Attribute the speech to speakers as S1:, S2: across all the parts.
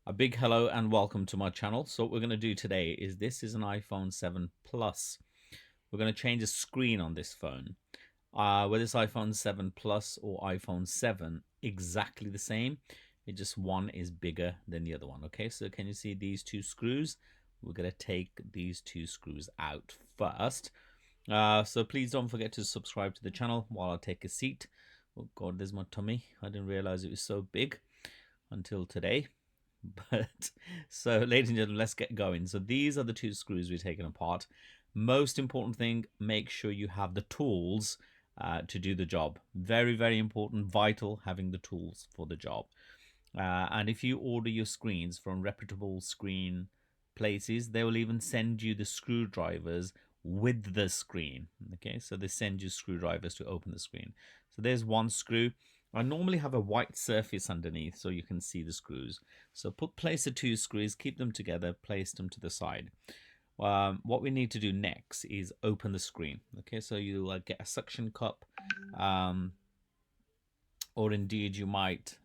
S1: A big hello and welcome to my channel. So what we're going to do today is this is an iPhone 7 Plus. We're going to change the screen on this phone. Whether it's iPhone 7 Plus or iPhone 7, exactly the same. It just one is bigger than the other one. Okay, so can you see these two screws? We're going to take these two screws out first. So please don't forget to subscribe to the channel while I take a seat. Oh God, there's my tummy. I didn't realize it was so big until today. But so, ladies and gentlemen, let's get going. So these are the two screws we're taking apart. Most important thing, make sure you have the tools to do the job. Very, very important, vital, having the tools for the job. And if you order your screens from reputable screen places, they will even send you the screwdrivers with the screen. Okay, so they send you screwdrivers to open the screen. So there's one screw. I normally have a white surface underneath so you can see the screws. So place the two screws, keep them together, place them to the side. What we need to do next is open the screen. Okay, so you get a suction cup, or indeed you might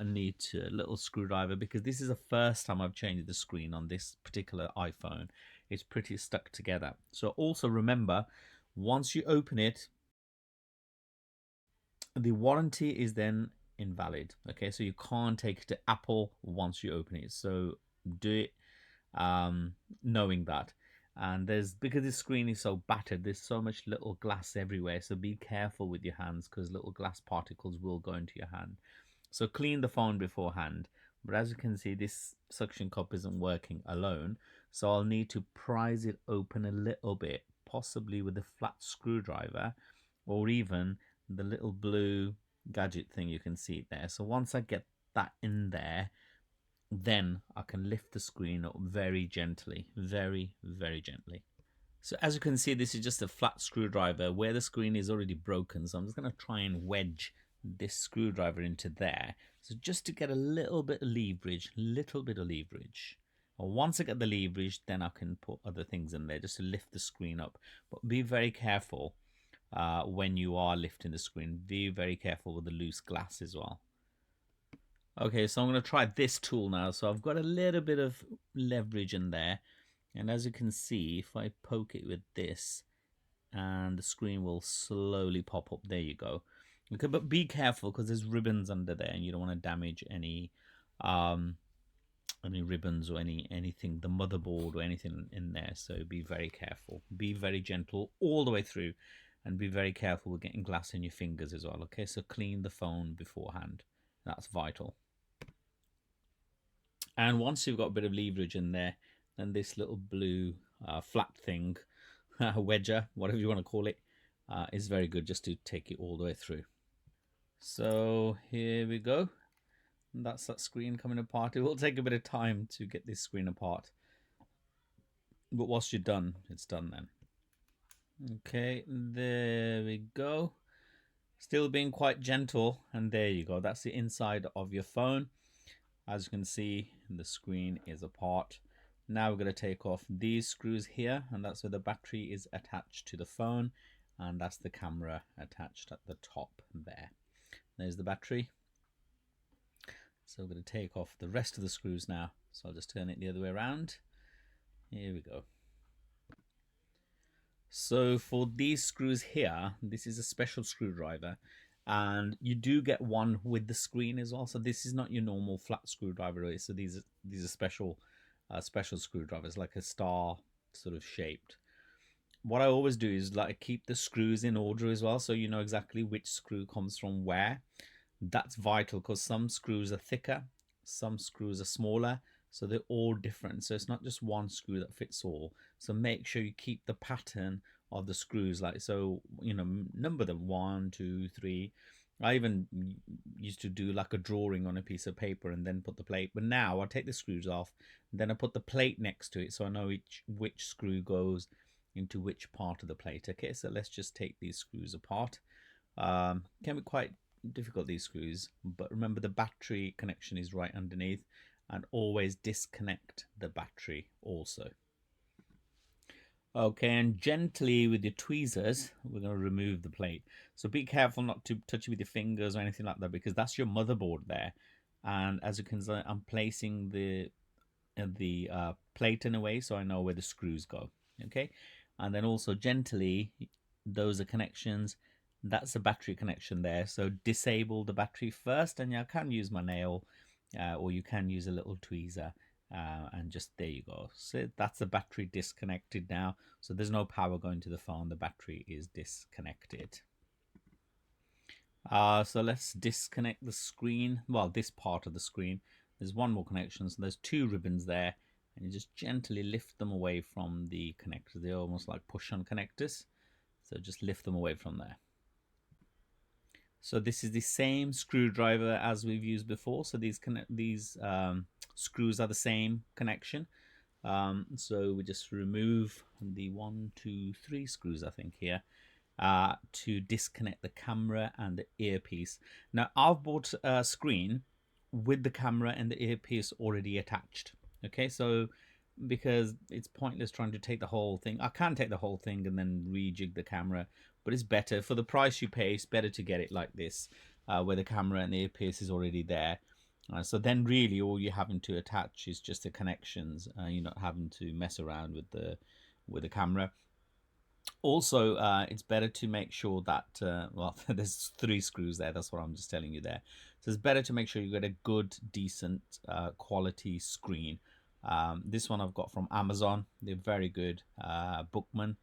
S1: need a little screwdriver, because this is the first time I've changed the screen on this particular iPhone. It's pretty stuck together. So also remember, once you open it, the warranty is then invalid. Okay, so you can't take it to Apple once you open it. So do it knowing that. And because this screen is so battered, there's so much little glass everywhere. So be careful with your hands, because little glass particles will go into your hand. So clean the phone beforehand. But as you can see, this suction cup isn't working alone. So I'll need to prise it open a little bit, possibly with a flat screwdriver, or even the little blue gadget thing you can see there. So once I get that in there, then I can lift the screen up very gently, very, very gently. So as you can see, this is just a flat screwdriver where the screen is already broken. So I'm just going to try and wedge this screwdriver into there. So just to get a little bit of leverage, And once I get the leverage, then I can put other things in there just to lift the screen up. But be very careful when you are lifting the screen. Be very careful with the loose glass as well. Okay, so I'm going to try this tool now. So I've got a little bit of leverage in there. And as you can see, if I poke it with this, and the screen will slowly pop up. There you go. Okay, but be careful, because there's ribbons under there and you don't want to damage any ribbons or anything, the motherboard or anything in there. So be very careful. Be very gentle all the way through, and be very careful with getting glass in your fingers as well. Okay, so clean the phone beforehand. That's vital. And once you've got a bit of leverage in there, then this little blue flat thing, wedger, whatever you want to call it, is very good just to take it all the way through. So here we go. That's that screen coming apart. It will take a bit of time to get this screen apart, but once you're done, it's done then. Okay, there we go. Still being quite gentle, and there you go. That's the inside of your phone. As you can see, the screen is apart. Now we're going to take off these screws here, and that's where the battery is attached to the phone, and that's the camera attached at the top there. There's the battery. So we're going to take off the rest of the screws now. So I'll just turn it the other way around. Here we go. So for these screws here, this is a special screwdriver, and you do get one with the screen as well. So this is not your normal flat screwdriver. So these are special screwdrivers, like a star sort of shaped. What I always do is keep the screws in order as well, so you know exactly which screw comes from where. That's vital, because some screws are thicker, some screws are smaller, so they're all different. So it's not just one screw that fits all. So make sure you keep the pattern of the screws, number them 1, 2, 3. I even used to do like a drawing on a piece of paper and then put the plate. But now I take the screws off, then I put the plate next to it, so I know which screw goes into which part of the plate. Okay, so let's just take these screws apart. Can be quite difficult, these screws, but remember the battery connection is right underneath, and always disconnect the battery also. Okay, and gently with your tweezers, we're going to remove the plate. So be careful not to touch it with your fingers or anything like that, because that's your motherboard there. And as you can see, I'm placing the plate in a way so I know where the screws go. Okay, and then also gently, those are connections. That's a battery connection there. So disable the battery first, and I can use my nail, or you can use a little tweezer, and just there you go. So that's the battery disconnected now. So there's no power going to the phone. The battery is disconnected. So let's disconnect the screen. Well, this part of the screen. There's one more connection. So there's two ribbons there. And you just gently lift them away from the connectors. They're almost like push-on connectors. So just lift them away from there. So this is the same screwdriver as we've used before. So these screws are the same connection. So we just remove the 1, 2, 3 screws, I think, here. To disconnect the camera and the earpiece. Now I've bought a screen with the camera and the earpiece already attached. Okay, so because it's pointless trying to take the whole thing. I can take the whole thing and then rejig the camera, but it's better for the price you pay. It's better to get it like this, where the camera and the earpiece is already there. So then really all you're having to attach is just the connections. You're not having to mess around with the camera. Also, it's better to make sure that, well, there's 3 screws there. That's what I'm just telling you there. So it's better to make sure you get a good, decent quality screen. This one I've got from Amazon. They're very good. Bookman.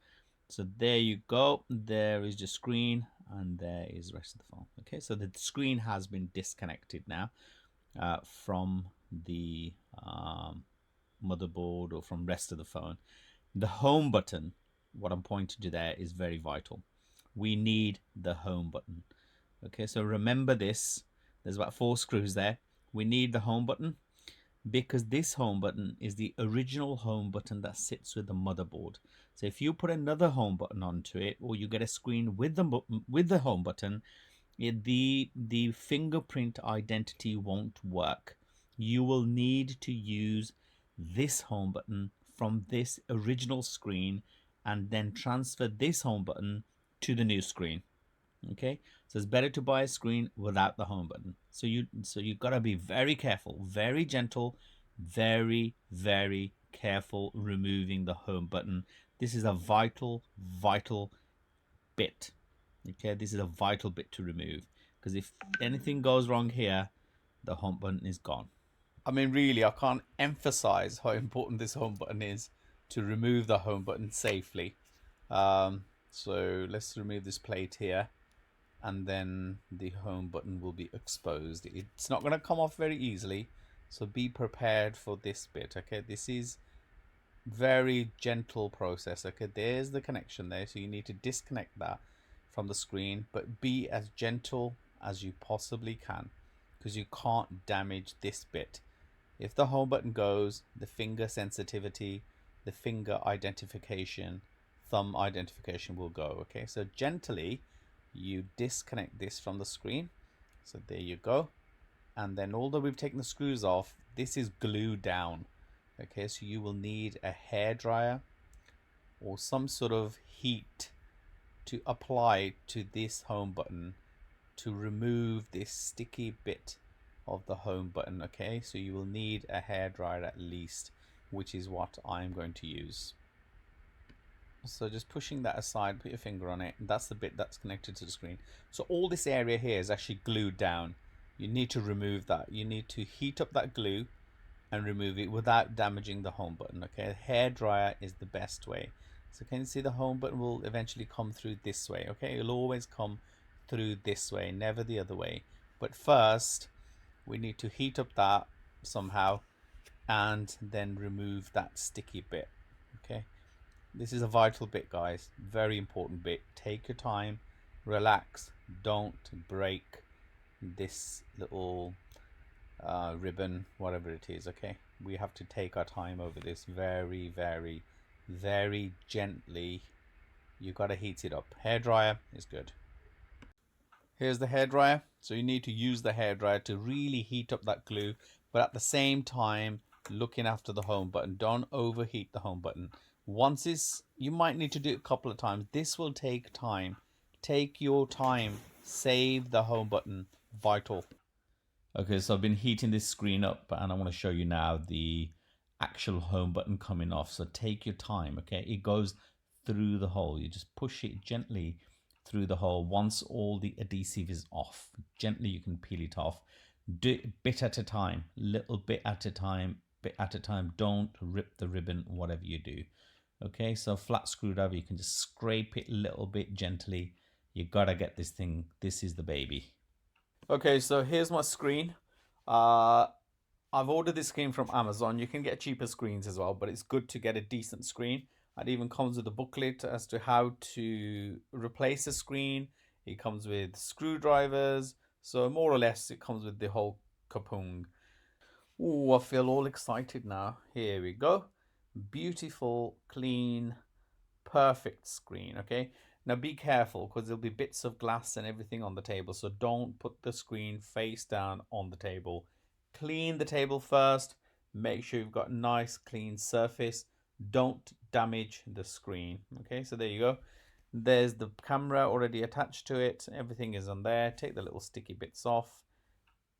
S1: So there you go. There is your screen, and there is the rest of the phone. Okay, so the screen has been disconnected now from the motherboard or from rest of the phone. The home button, what I'm pointing to there, is very vital. We need the home button. Okay, so remember this. There's about 4 screws there. We need the home button because this home button is the original home button that sits with the motherboard. So if you put another home button onto it, or you get a screen with the home button, the fingerprint identity won't work. You will need to use this home button from this original screen and then transfer this home button to the new screen. Okay, so it's better to buy a screen without the home button. So you've got to be very careful, very gentle, very careful removing the home button. This is a vital bit. Okay, this is a vital bit to remove, because if anything goes wrong here, the home button is gone. I mean, really, I can't emphasize how important this home button is to remove the home button safely. So let's remove this plate here, and then the home button will be exposed. It's not going to come off very easily, so be prepared for this bit. Okay, this is very gentle process. Okay, there's the connection there, so you need to disconnect that from the screen, but be as gentle as you possibly can, because you can't damage this bit. If the home button goes, the finger sensitivity, the finger identification, thumb identification will go. Okay, so gently you disconnect this from the screen. So there you go. And then although we've taken the screws off, this is glued down. Okay, so you will need a hairdryer or some sort of heat to apply to this home button to remove this sticky bit of the home button. Okay, so you will need a hairdryer at least, which is what I'm going to use. So just pushing that aside, put your finger on it, and that's the bit that's connected to the screen. So all this area here is actually glued down. You need to remove that. You need to heat up that glue and remove it without damaging the home button. Okay, hairdryer is the best way. So can you see the home button will eventually come through this way? Okay, it'll always come through this way, never the other way. But first, we need to heat up that somehow and then remove that sticky bit. Okay, this is a vital bit, guys. Very important bit. Take your time, relax, don't break this little ribbon, whatever it is. Okay, we have to take our time over this very gently. You got to heat it up. Hairdryer is good. Here's the hairdryer. So you need to use the hairdryer to really heat up that glue, but at the same time looking after the home button. Don't overheat the home button. Once it's, you might need to do it a couple of times. This will take time. Take your time. Save the home button. Vital. Okay, so I've been heating this screen up and I want to show you now the actual home button coming off. So take your time, okay? It goes through the hole. You just push it gently through the hole. Once all the adhesive is off, gently you can peel it off. Do it bit at a time, little bit at a time, bit at a time. Don't rip the ribbon, whatever you do. Okay, so flat screwdriver, you can just scrape it a little bit gently. You gotta get this thing. This is the baby. Okay, so here's my screen. Uh, I've ordered this screen from Amazon. You can get cheaper screens as well, but it's good to get a decent screen. It even comes with a booklet as to how to replace a screen. It comes with screwdrivers. So more or less, it comes with the whole kapung. Oh, I feel all excited now. Here we go. Beautiful, clean, perfect screen. Okay, now be careful because there'll be bits of glass and everything on the table, so don't put the screen face down on the table. Clean the table first. Make sure you've got a nice clean surface. Don't damage the screen. Okay, so there you go. There's the camera already attached to it. Everything is on there. Take the little sticky bits off.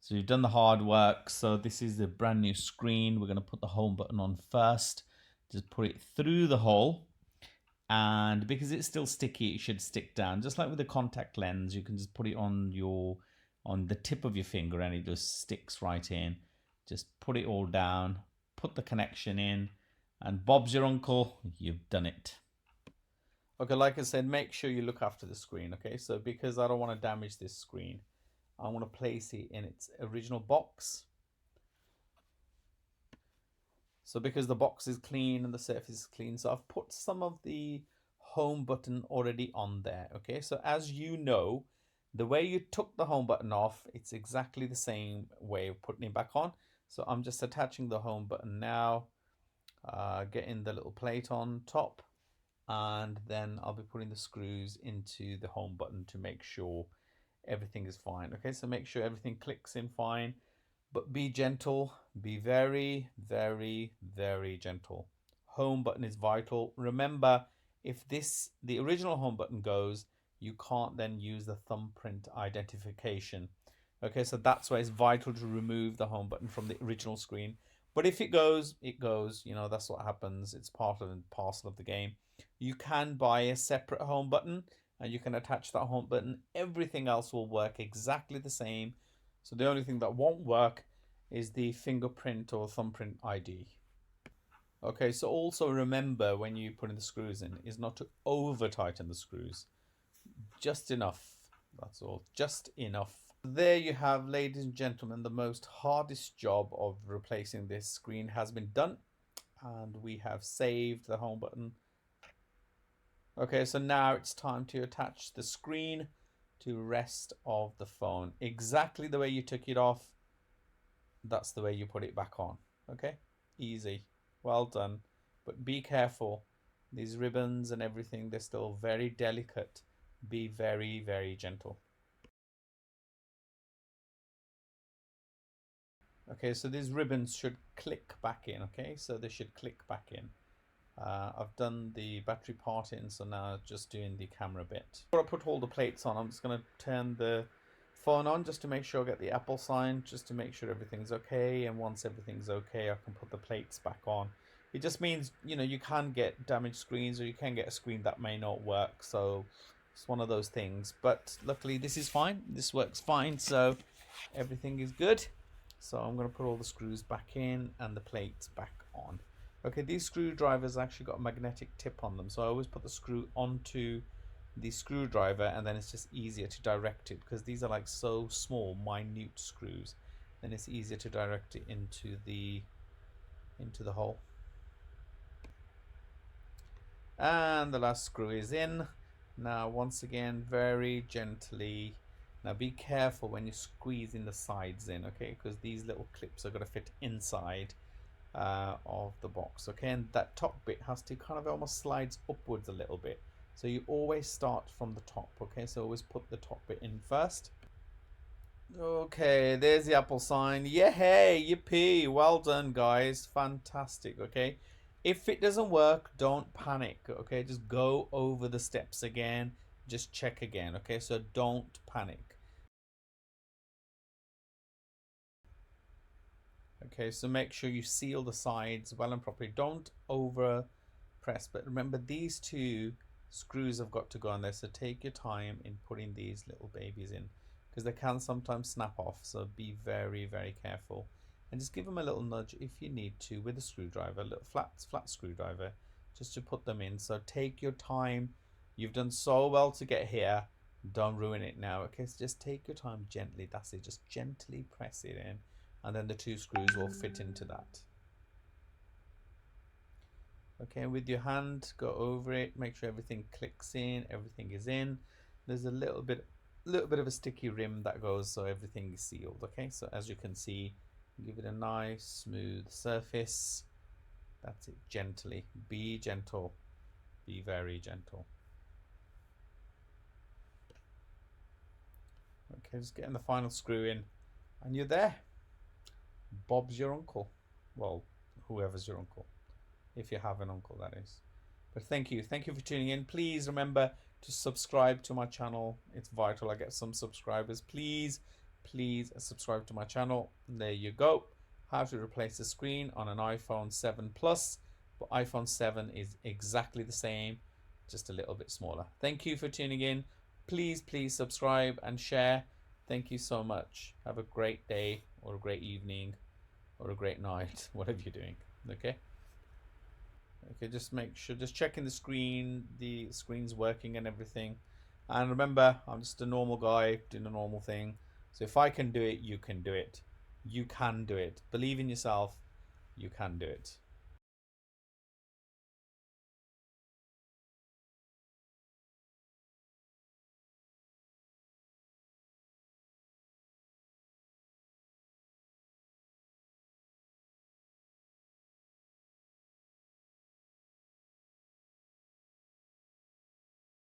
S1: So you've done the hard work. So this is the brand new screen. We're going to put the home button on first. Just put it through the hole, and because it's still sticky, it should stick down. Just like with the contact lens, you can just put it on the tip of your finger and it just sticks right in. Just put it all down, put the connection in, and Bob's your uncle, you've done it. Okay, like I said, make sure you look after the screen. Okay, so because I don't want to damage this screen, I want to place it in its original box. So because the box is clean and the surface is clean, so I've put some of the home button already on there. Okay, so as you know, the way you took the home button off, it's exactly the same way of putting it back on. So I'm just attaching the home button now, getting the little plate on top, and then I'll be putting the screws into the home button to make sure everything is fine. Okay, so make sure everything clicks in fine, but be gentle. Be very, very, very gentle. Home button is vital. Remember, if the original home button goes, you can't then use the thumbprint identification. Okay, so that's why it's vital to remove the home button from the original screen. But if it goes, it goes. You know, that's what happens. It's part of and parcel of the game. You can buy a separate home button and you can attach that home button. Everything else will work exactly the same. So the only thing that won't work is the fingerprint or thumbprint ID. Okay, so also remember when you put in the screws in is not to over tighten the screws. Just enough. That's all. Just enough. There you have, ladies and gentlemen, the most hardest job of replacing this screen has been done. And we have saved the home button. Okay, so now it's time to attach the screen to the rest of the phone. Exactly the way you took it off, that's the way you put it back on. Okay, easy, well done, but be careful. These ribbons and everything, they're still very delicate. Be very, very gentle. Okay, so these ribbons should click back in. Okay, so they should click back in. I've done the battery part in, so now just doing the camera bit. Before I put all the plates on, I'm just going to turn the phone on just to make sure I get the Apple sign, just to make sure everything's okay. And once everything's okay, I can put the plates back on. It just means, you know, you can get damaged screens or you can get a screen that may not work. So it's one of those things. But luckily this is fine. This works fine. So everything is good. So I'm going to put all the screws back in and the plates back on. Okay, these screwdrivers actually got a magnetic tip on them, so I always put the screw onto the screwdriver and then it's just easier to direct it because these are like so small, minute screws. Then it's easier to direct it into the hole. And the last screw is in. Now once again, very gently. Now be careful when you're squeezing the sides in, okay, because these little clips are going to fit inside of the box. Okay, and that top bit has to kind of almost slides upwards a little bit, so you always start from the top. Okay, so always put the top bit in first. Okay, there's the Apple sign. Yeah, hey, yippee, well done guys, fantastic. Okay, if it doesn't work, don't panic. Okay, just go over the steps again, just check again. Okay, so don't panic. Okay, so make sure you seal the sides well and properly. Don't over press, but remember these two screws have got to go on there, so take your time in putting these little babies in, because they can sometimes snap off, so be very, very careful. And just give them a little nudge if you need to with a screwdriver, a little flat screwdriver, just to put them in. So take your time. You've done so well to get here. Don't ruin it now. Okay, so just take your time gently. That's it. Just gently press it in, and then the two screws will fit into that. Okay, with your hand, go over it, make sure everything clicks in, everything is in. There's a little bit of a sticky rim that goes, so everything is sealed. Okay, so as you can see, give it a nice smooth surface. That's it. Gently, be gentle, be very gentle. Okay, just getting the final screw in, and you're there. Bob's your uncle. Well, whoever's your uncle, if you have an uncle, that is. But thank you for tuning in. Please remember to subscribe to my channel. It's vital I get some subscribers. Please subscribe to my channel. There you go. How to replace the screen on an iPhone 7 Plus, but iPhone 7 is exactly the same, just a little bit smaller. Thank you for tuning in. Please subscribe and share. Thank you so much. Have a great day or a great evening or a great night, whatever you're doing. Okay, just make sure, just checking the screen's working and everything. And remember, I'm just a normal guy doing a normal thing. So if I can do it, you can do it. You can do it. Believe in yourself. You can do it.